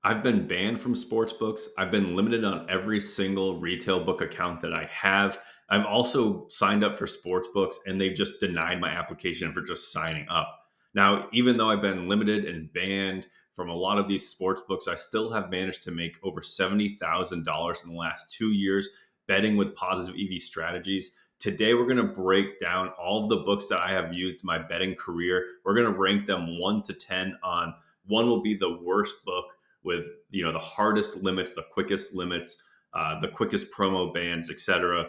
I've been banned from sports books. I've been limited on every single retail book account that I have. I've also signed up for sports books and they've just denied my application for just signing up. Now, even though I've been limited and banned from a lot of these sports books, I still have managed to make over $70,000 in the last 2 years betting with positive EV strategies. Today, we're going to break down all of the books that I have used in my betting career. We're going to rank them 1 to 10 on one will be the worst book with the hardest limits, the quickest promo bans, etc.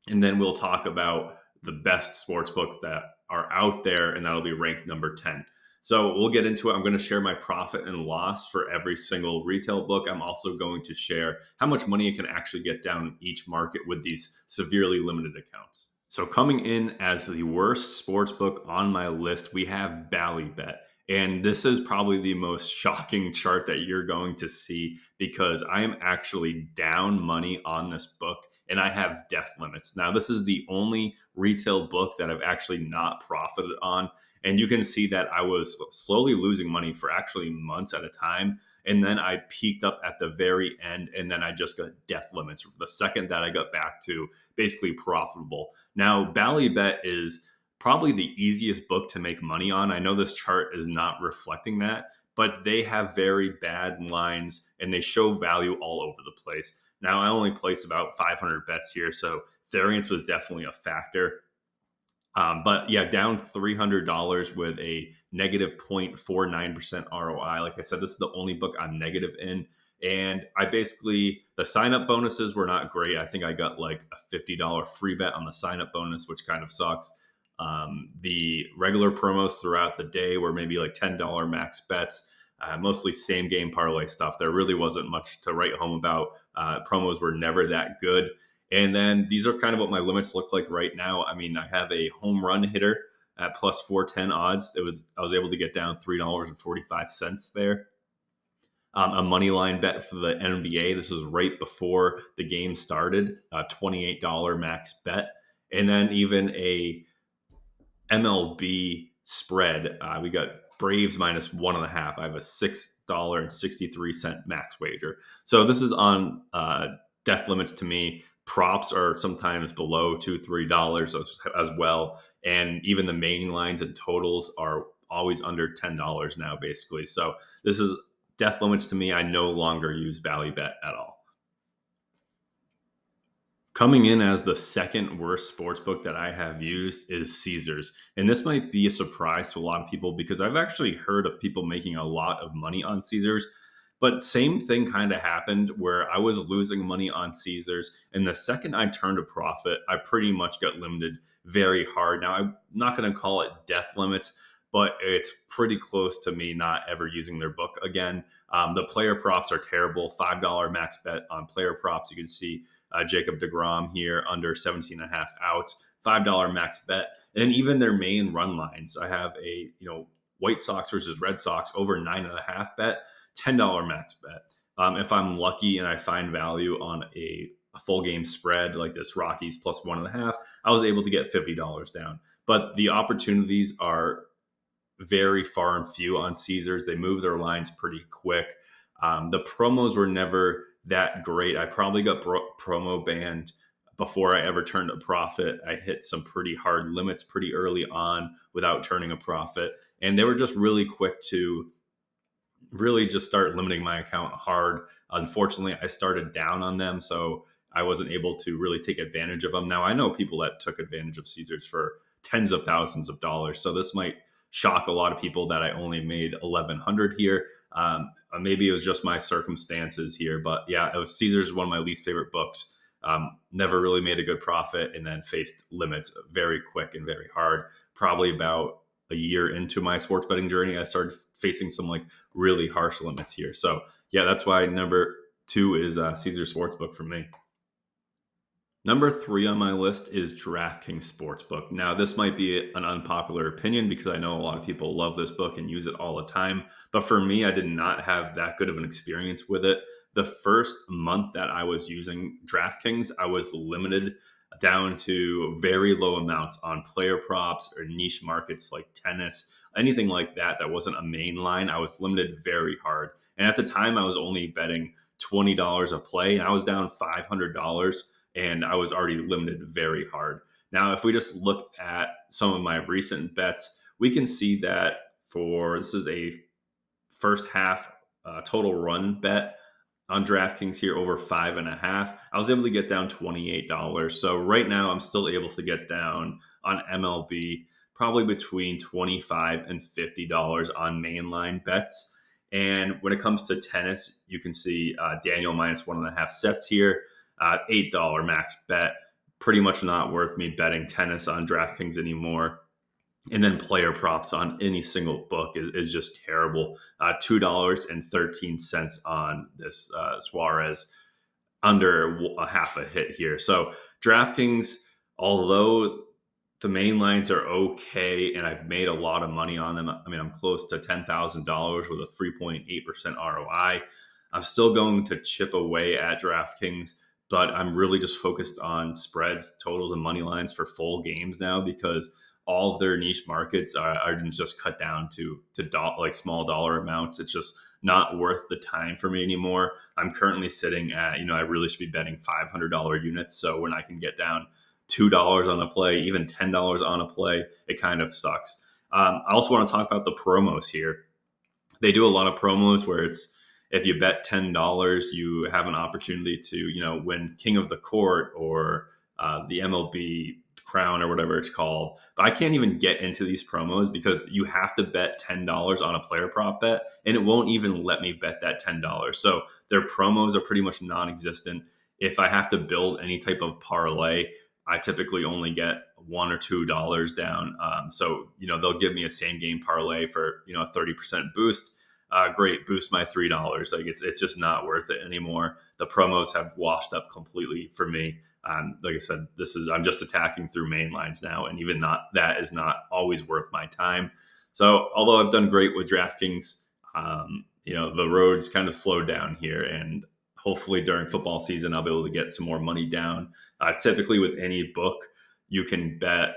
And then we'll talk about the best sports books that are out there, and that'll be ranked number 10. So we'll get into it. I'm going to share my profit and loss for every single retail book. I'm also going to share how much money you can actually get down in each market with these severely limited accounts. So coming in as the worst sports book on my list, we have Ballybet. And this is probably the most shocking chart that you're going to see because I am actually down money on this book and I have death limits. Now, this is the only retail book that I've actually not profited on. And you can see that I was slowly losing money for actually months at a time. And then I peaked up at the very end, and then I just got death limits the second that I got back to basically profitable. Now, Ballybet is probably the easiest book to make money on. I know this chart is not reflecting that, but they have very bad lines and they show value all over the place. Now, I only placed about 500 bets here, so variance was definitely a factor. But yeah, down $300 with a negative 0.49% ROI. Like I said, this is the only book I'm negative in. And the sign up bonuses were not great. I think I got like a $50 free bet on the sign up bonus, which kind of sucks. The regular promos throughout the day were maybe like $10 max bets, mostly same game parlay stuff. There really wasn't much to write home about. Promos were never that good. And then these are kind of what my limits look like right now. I mean, I have a home run hitter at plus 410 odds. I was able to get down $3.45 there. A money line bet for the NBA. This was right before the game started, $28 max bet. And then even a MLB spread. We got Braves minus 1.5. I have a $6.63 max wager. So this is on death limits to me. Props are sometimes below $2-3 as well. And even the main lines and totals are always under $10 now, basically. So this is death limits to me. I no longer use Ballybet at all. Coming in as the second worst sportsbook that I have used is Caesars. And this might be a surprise to a lot of people because I've actually heard of people making a lot of money on Caesars. But same thing kind of happened where I was losing money on Caesars. And the second I turned a profit, I pretty much got limited very hard. Now, I'm not going to call it death limits, but it's pretty close to me not ever using their book again. The player props are terrible. $5 max bet on player props. You can see Jacob DeGrom here under 17.5 outs, $5 max bet. And even their main run lines. I have a, White Sox versus Red Sox over 9.5 bet, $10 max bet. If I'm lucky and I find value on a full game spread like this Rockies plus 1.5, I was able to get $50 down. But the opportunities are very far and few on Caesars. They move their lines pretty quick. The promos were never that great. I probably got promo banned before I ever turned a profit. I hit some pretty hard limits pretty early on without turning a profit. And they were just really quick to really just start limiting my account hard. Unfortunately, I started down on them, so I wasn't able to really take advantage of them. Now, I know people that took advantage of Caesars for tens of thousands of dollars. So this might shock a lot of people that I only made 1,100 here. Maybe it was just my circumstances here, but yeah, Caesars is one of my least favorite books. Never really made a good profit and then faced limits very quick and very hard. Probably about a year into my sports betting journey, I started facing some like really harsh limits here. So yeah, that's why number 2 is Caesars Sportsbook for me. Number 3 on my list is DraftKings Sportsbook. Now, this might be an unpopular opinion because I know a lot of people love this book and use it all the time. But for me, I did not have that good of an experience with it. The first month that I was using DraftKings, I was limited down to very low amounts on player props or niche markets like tennis. anything like that wasn't a main line, I was limited very hard. And at the time, I was only betting $20 a play, and I was down $500, and I was already limited very hard. Now, if we just look at some of my recent bets, we can see that this is a first half total run bet on DraftKings here over 5.5. I was able to get down $28. So right now I'm still able to get down on MLB probably between $25 and $50 on mainline bets. And when it comes to tennis, you can see Daniel minus 1.5 sets here, $8 max bet. Pretty much not worth me betting tennis on DraftKings anymore. And then player props on any single book is just terrible. $2.13 on this Suarez under a half a hit here. So DraftKings, although the main lines are okay and I've made a lot of money on them, I mean, I'm close to $10,000 with a 3.8% ROI. I'm still going to chip away at DraftKings, but I'm really just focused on spreads, totals, and money lines for full games now, because all of their niche markets are just cut down to like small dollar amounts. It's just not worth the time for me anymore. I'm currently sitting at, I really should be betting $500 units. So when I can get down $2 on a play, even $10 on a play, it kind of sucks. I also want to talk about the promos here. They do a lot of promos where it's, if you bet $10, you have an opportunity to, win King of the Court or the MLB crown or whatever it's called. But I can't even get into these promos because you have to bet $10 on a player prop bet, and it won't even let me bet that $10. So their promos are pretty much non-existent. If I have to build any type of parlay, I typically only get $1 or $2 down. So they'll give me a same game parlay for a 30% boost. Great, boost my $3. Like it's just not worth it anymore. The promos have washed up completely for me. Like I said, I'm just attacking through main lines now, and even that is not always worth my time. So although I've done great with DraftKings, the road's kind of slowed down here, and hopefully during football season I'll be able to get some more money down. Typically with any book, you can bet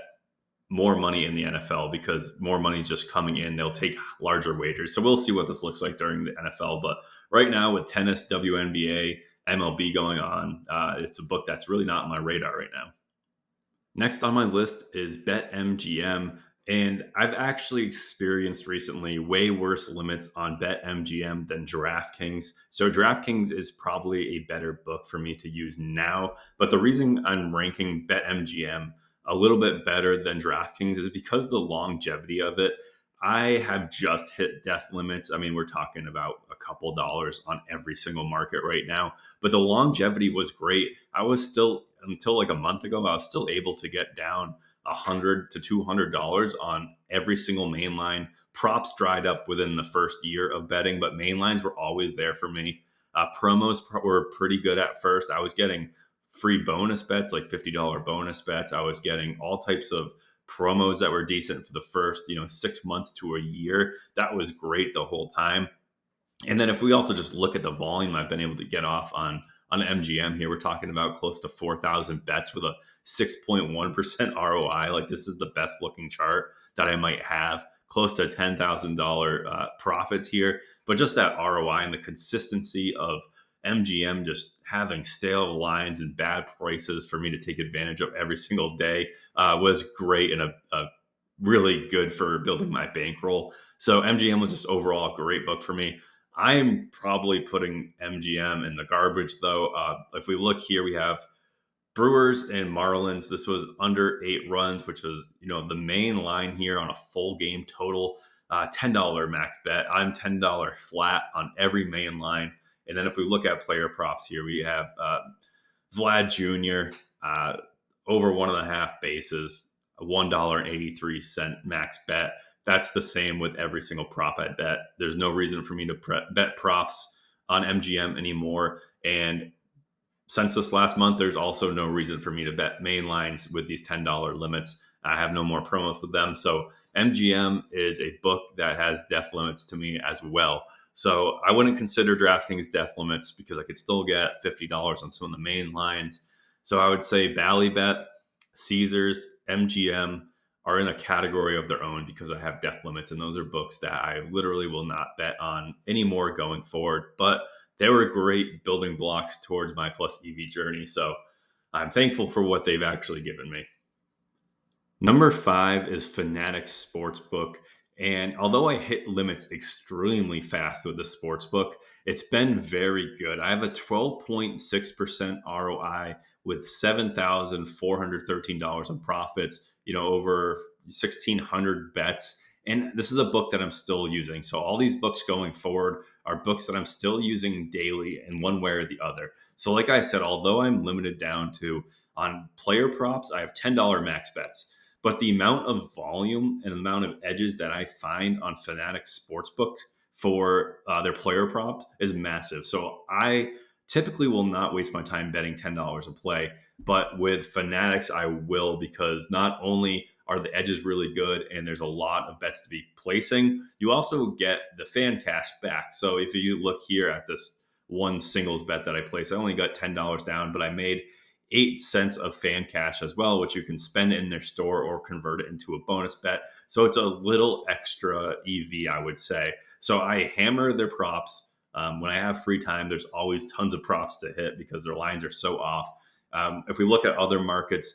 more money in the NFL because more money is just coming in. They'll take larger wagers. So we'll see what this looks like during the NFL. But right now with tennis, WNBA, MLB going on, it's a book that's really not on my radar right now. Next on my list is BetMGM. And I've actually experienced recently way worse limits on BetMGM than DraftKings. So DraftKings is probably a better book for me to use now. But the reason I'm ranking BetMGM a little bit better than DraftKings is because of the longevity of it. I have just hit death limits. I mean, we're talking about a couple dollars on every single market right now, but the longevity was great. I was still, until like a month ago, I was still able to get down $100 to $200 on every single main line. Props dried up within the first year of betting, but main lines were always there for me. Promos were pretty good at first. I was getting free bonus bets, like $50 bonus bets. I was getting all types of promos that were decent for the first 6 months to a year. That was great the whole time. And then if we also just look at the volume I've been able to get off on MGM here, we're talking about close to 4,000 bets with a 6.1% ROI. Like, this is the best looking chart that I might have. Close to $10,000 profits here. But just that ROI and the consistency of MGM just having stale lines and bad prices for me to take advantage of every single day was great, and a really good for building my bankroll. So MGM was just overall a great book for me. I'm probably putting MGM in the garbage, though. If we look here, we have Brewers and Marlins. This was under 8 runs, which was the main line here on a full game total. $10 max bet. I'm $10 flat on every main line. And then if we look at player props here, we have Vlad Jr. Over 1.5 bases, a $1.83 max bet. That's the same with every single prop I bet. There's no reason for me to bet props on MGM anymore. And since this last month, there's also no reason for me to bet main lines with these $10 limits. I have no more promos with them. So MGM is a book that has death limits to me as well. So I wouldn't consider DraftKings death limits because I could still get $50 on some of the main lines. So I would say Ballybet, Caesars, MGM are in a category of their own because I have death limits, and those are books that I literally will not bet on anymore going forward. But they were great building blocks towards my plus EV journey. So I'm thankful for what they've actually given me. Number 5 is Fanatics Sportsbook. And although I hit limits extremely fast with the sportsbook, it's been very good. I have a 12.6% ROI with $7,413 in profits, over 1,600 bets. And this is a book that I'm still using. So all these books going forward are books that I'm still using daily in one way or the other. So like I said, although I'm limited down to on player props, I have $10 max bets. But the amount of volume and the amount of edges that I find on Fanatics Sportsbook for their player props is massive. So I typically will not waste my time betting $10 a play. But with Fanatics, I will, because not only are the edges really good and there's a lot of bets to be placing, you also get the fan cash back. So if you look here at this one singles bet that I placed, I only got $10 down, but I made 8 cents of fan cash as well, which you can spend in their store or convert it into a bonus bet. So it's a little extra EV, I would say. So I hammer their props. When I have free time, there's always tons of props to hit because their lines are so off. If we look at other markets,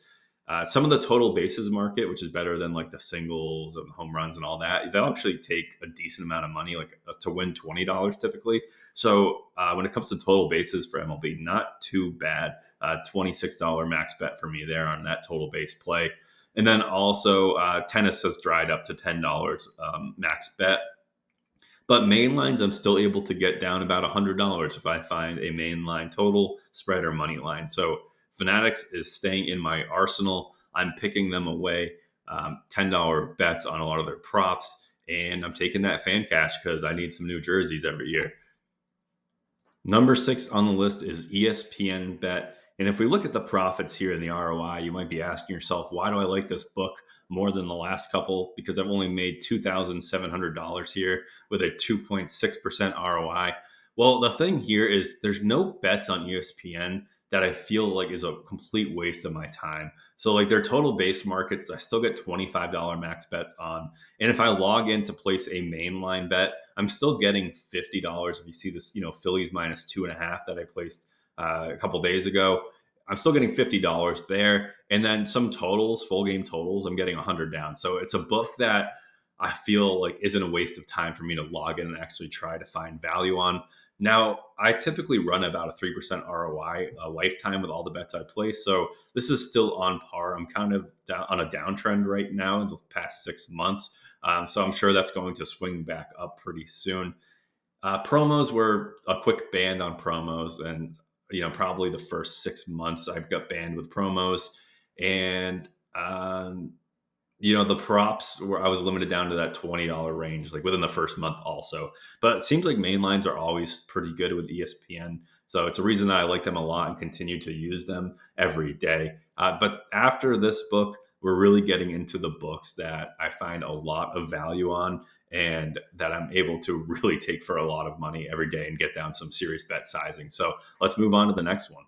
some of the total bases market, which is better than like the singles and home runs and all that, they'll actually take a decent amount of money, like to win $20 typically. So when it comes to total bases for MLB, not too bad. $26 max bet for me there on that total base play. And then also tennis has dried up to $10 max bet. But main lines, I'm still able to get down about $100 if I find a main line total, spread, or money line. So Fanatics is staying in my arsenal. I'm picking them away, $10 bets on a lot of their props, and I'm taking that fan cash because I need some new jerseys every year. Number 6 on the list is ESPN Bet. And if we look at the profits here in the ROI, you might be asking yourself, why do I like this book more than the last couple? Because I've only made $2,700 here with a 2.6% ROI. Well, the thing here is there's no bets on ESPN that I feel like is a complete waste of my time. So like their total base markets, I still get $25 max bets on. And if I log in to place a mainline bet, I'm still getting $50. If you see this, Phillies minus 2.5 that I placed a couple days ago, I'm still getting $50 there. And then some totals, full game totals, I'm getting 100 down. So it's a book that I feel like isn't a waste of time for me to log in and actually try to find value on. Now, I typically run about a 3% ROI a lifetime with all the bets I place. So this is still on par. I'm kind of on a downtrend right now in the past 6 months. So I'm sure that's going to swing back up pretty soon. Promos were a quick ban on promos. And, probably the first 6 months I've got banned with promos. And, the props where I was limited down to that $20 range, like within the first month also. But it seems like main lines are always pretty good with ESPN. So it's a reason that I like them a lot and continue to use them every day. But after this book, we're really getting into the books that I find a lot of value on and that I'm able to really take for a lot of money every day and get down some serious bet sizing. So let's move on to the next one.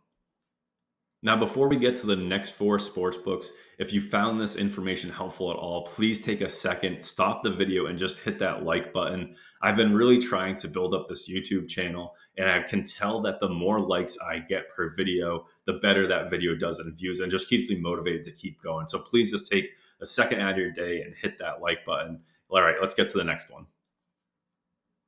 Now, before we get to the next 4 sports books, if you found this information helpful at all, please take a second, stop the video, and just hit that like button. I've been really trying to build up this YouTube channel, and I can tell that the more likes I get per video, the better that video does in views, and just keeps me motivated to keep going. So please just take a second out of your day and hit that like button. All right, let's get to the next one.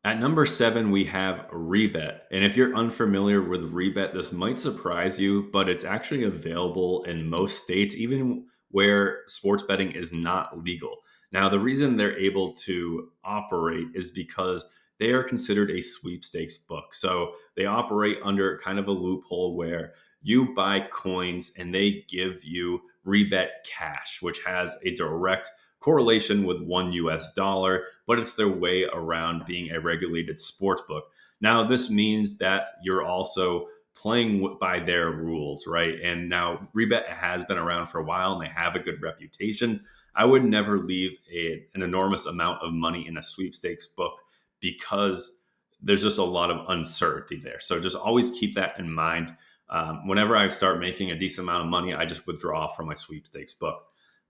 At number 7, we have Rebet. And if you're unfamiliar with Rebet, this might surprise you, but it's actually available in most states, even where sports betting is not legal. Now, the reason they're able to operate is because they are considered a sweepstakes book. So they operate under kind of a loophole where you buy coins and they give you Rebet cash, which has a direct correlation with $1, but it's their way around being a regulated sports book. Now, this means that you're also playing by their rules, right? And now Rebet has been around for a while and they have a good reputation. I would never leave an enormous amount of money in a sweepstakes book because there's just a lot of uncertainty there. So just always keep that in mind. Whenever I start making a decent amount of money, I just withdraw from my sweepstakes book.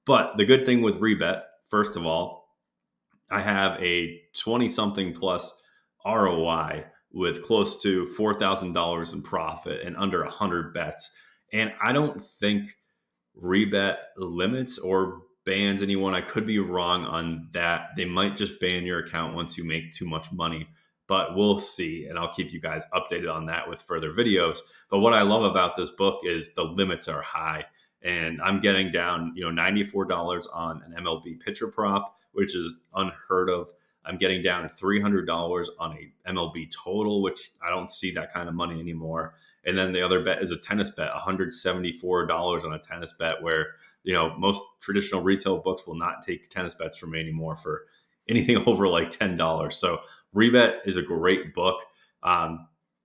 But the good thing with Rebet, first of all, I have a 20 something plus ROI with close to $4,000 in profit and under 100 bets. And I don't think Rebet limits or bans anyone. I could be wrong on that. They might just ban your account once you make too much money, but we'll see. And I'll keep you guys updated on that with further videos. But what I love about this book is the limits are high. And I'm getting down, $94 on an MLB pitcher prop, which is unheard of. I'm getting down to $300 on a MLB total, which I don't see that kind of money anymore. And then the other bet is a tennis bet, $174 on a tennis bet, where most traditional retail books will not take tennis bets from me anymore for anything over like $10. So Rebet is a great book.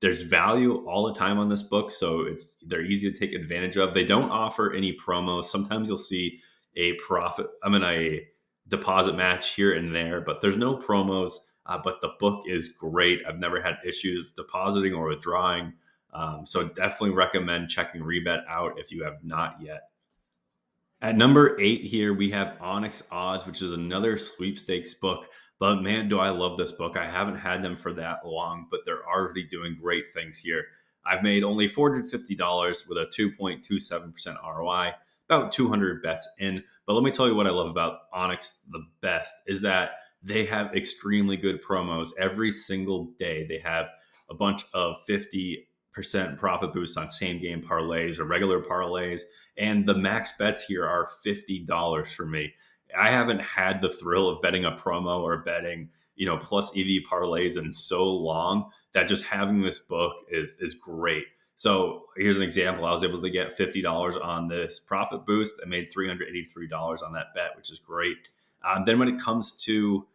There's value all the time on this book, so they're easy to take advantage of. They don't offer any promos. Sometimes you'll see a deposit match here and there, but there's no promos. But the book is great. I've never had issues depositing or withdrawing. So definitely recommend checking Rebet out if you have not yet. At number 8 here, we have Onyx Odds, which is another sweepstakes book. But man, do I love this book. I haven't had them for that long, but they're already doing great things here. I've made only $450 with a 2.27% ROI, about 200 bets in. But let me tell you what I love about Onyx the best is that they have extremely good promos every single day. They have a bunch of 50% profit boosts on same game parlays or regular parlays. And the max bets here are $50 for me. I haven't had the thrill of betting a promo or betting, plus EV parlays in so long that just having this book is great. So here's an example. I was able to get $50 on this profit boost. I made $383 on that bet, which is great. Then when it comes to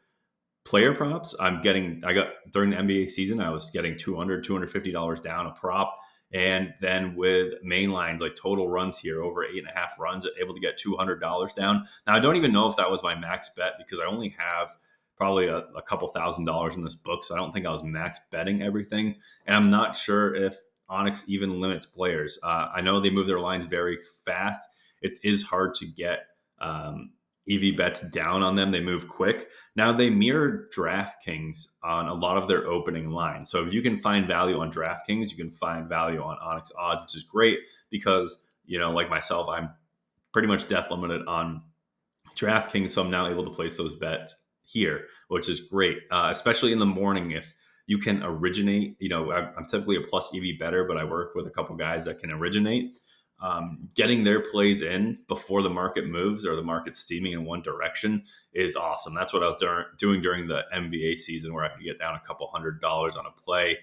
player props, I got during the NBA season, I was getting $250 down a prop. And then with main lines, like total runs here, over 8.5 runs, able to get $200 down. Now, I don't even know if that was my max bet because I only have probably a couple $1,000s in this book. So I don't think I was max betting everything. And I'm not sure if Onyx even limits players. I know they move their lines very fast. It is hard to get EV bets down on them. They move quick. Now they mirror DraftKings on a lot of their opening lines. So if you can find value on DraftKings, you can find value on Onyx Odds, which is great because, like myself, I'm pretty much death limited on DraftKings. So I'm now able to place those bets here, which is great, especially in the morning. If you can originate, I'm typically a plus EV bettor, but I work with a couple guys that can originate. Getting their plays in before the market moves or the market's steaming in one direction is awesome. That's what I was doing during the NBA season, where I could get down a couple $100s on a play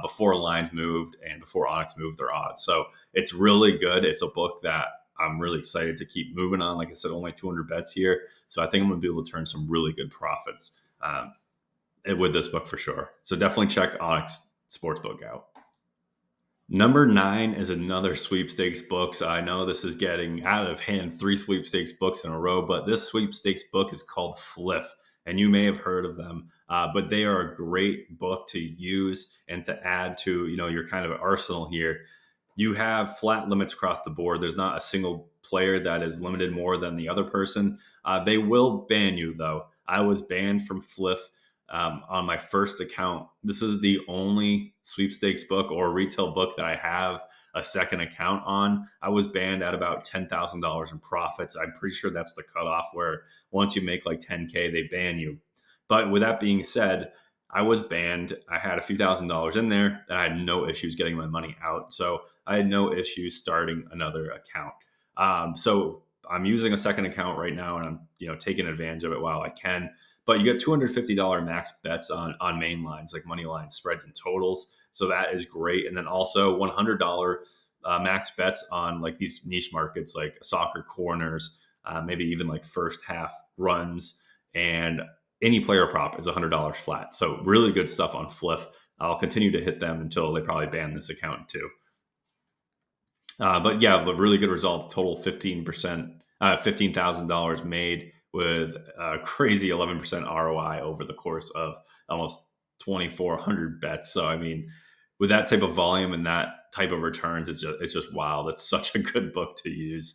before lines moved and before Onyx moved their odds. So it's really good. It's a book that I'm really excited to keep moving on. Like I said, only 200 bets here. So I think I'm going to be able to turn some really good profits with this book for sure. So definitely check Onyx Sportsbook out. Number 9 is another sweepstakes book. So I know this is getting out of hand, 3 sweepstakes books in a row, but this sweepstakes book is called Fliff, and you may have heard of them, but they are a great book to use and to add to, your kind of arsenal here. You have flat limits across the board. There's not a single player that is limited more than the other person. They will ban you, though. I was banned from Fliff on my first account. This is the only sweepstakes book or retail book that I have a second account on. I was banned at about $10,000 in profits. I'm pretty sure that's the cutoff where once you make like 10K, they ban you. But with that being said, I was banned. I had a few $1,000s in there and I had no issues getting my money out. So I had no issues starting another account. So I'm using a second account right now and I'm, taking advantage of it while I can. But you get $250 max bets on main lines, like money lines, spreads, and totals. So that is great. And then also $100 max bets on like these niche markets, like soccer corners, maybe even like first half runs, and any player prop is $100 flat. So really good stuff on Fliff. I'll continue to hit them until they probably ban this account too. But yeah, but really good results. Total 15%, $15,000 made with a crazy 11% ROI over the course of almost 2,400 bets. So, I mean, with that type of volume and that type of returns, it's just wild. It's such a good book to use.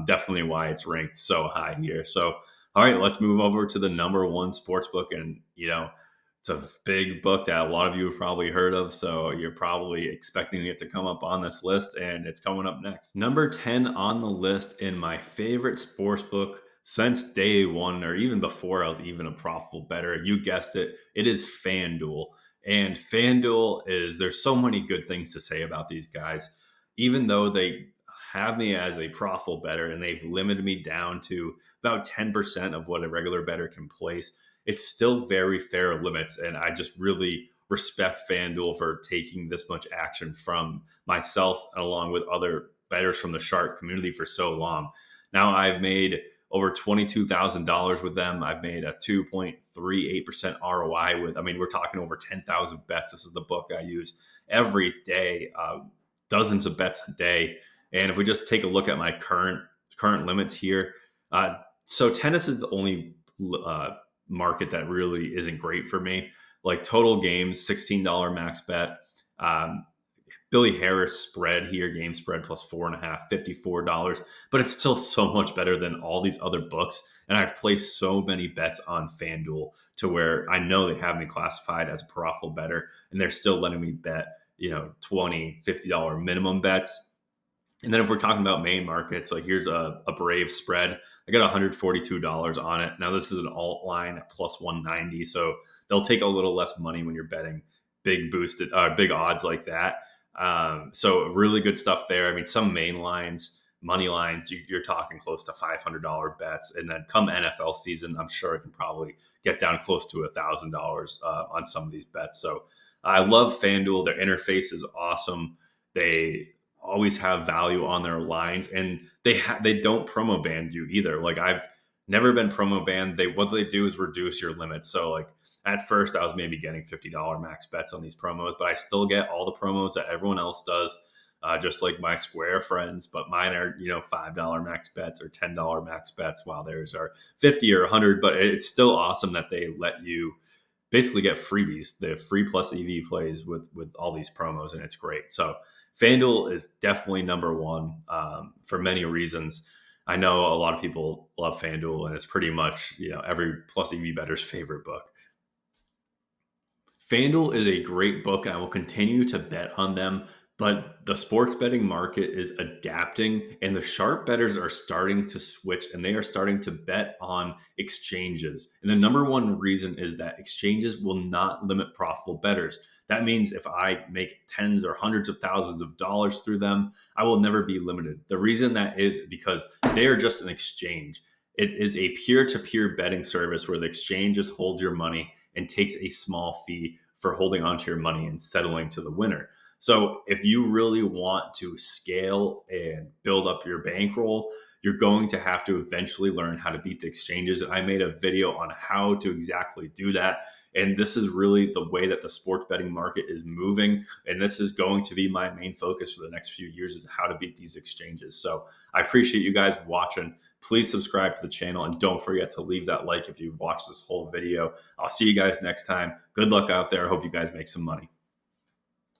Definitely why it's ranked so high here. So, all right, let's move over to the number one sports book. And, it's a big book that a lot of you have probably heard of. So you're probably expecting it to come up on this list, and it's coming up next. Number 10 on the list in my favorite sports book since day one, or even before I was even a profitable bettor. You guessed it. It is FanDuel. And there's so many good things to say about these guys, even though they have me as a profitable bettor and they've limited me down to about 10% of what a regular bettor can place. It's still very fair limits. And I just really respect FanDuel for taking this much action from myself and along with other bettors from the shark community for so long. Now I've made over $22,000 with them. I've made a 2.38% ROI with, we're talking over 10,000 bets. This is the book I use every day, dozens of bets a day. And if we just take a look at my current limits here, so tennis is the only market that really isn't great for me. Like total games, $16 max bet. Billy Harris spread here, game spread plus 4.5, $54. But it's still so much better than all these other books. And I've placed so many bets on FanDuel to where I know they have me classified as a profitable bettor, and they're still letting me bet, $20, $50 minimum bets. And then if we're talking about main markets, like here's a Brave spread. I got $142 on it. Now this is an alt line at plus 190. So they'll take a little less money when you're betting big odds like that. So really good stuff there. Some main lines, money lines, you're talking close to $500 bets. And then come NFL season, I'm sure I can probably get down close to $1,000 on some of these bets. So I love FanDuel. Their interface is awesome. They always have value on their lines, and they don't promo ban you either. Like I've never been promo banned. What they do is reduce your limits. So like at first I was maybe getting $50 max bets on these promos, but I still get all the promos that everyone else does, just like my Square friends, but mine are, $5 max bets or $10 max bets, while theirs are 50 or 100. But it's still awesome that they let you basically get freebies. They have free plus EV plays with all these promos, and it's great. So FanDuel is definitely number one for many reasons. I know a lot of people love FanDuel, and it's pretty much every plus EV bettor's favorite book. FanDuel is a great book, and I will continue to bet on them. But the sports betting market is adapting, and the sharp bettors are starting to switch, and they are starting to bet on exchanges. And the number one reason is that exchanges will not limit profitable bettors. That means if I make tens or hundreds of thousands of dollars through them, I will never be limited. The reason that is because they are just an exchange. It is a peer-to-peer betting service where the exchange just holds your money and takes a small fee for holding onto your money and settling to the winner. So if you really want to scale and build up your bankroll, you're going to have to eventually learn how to beat the exchanges. I made a video on how to exactly do that. And this is really the way that the sports betting market is moving. And this is going to be my main focus for the next few years, is how to beat these exchanges. So I appreciate you guys watching. Please subscribe to the channel, and don't forget to leave that like if you've watched this whole video. I'll see you guys next time. Good luck out there. I hope you guys make some money.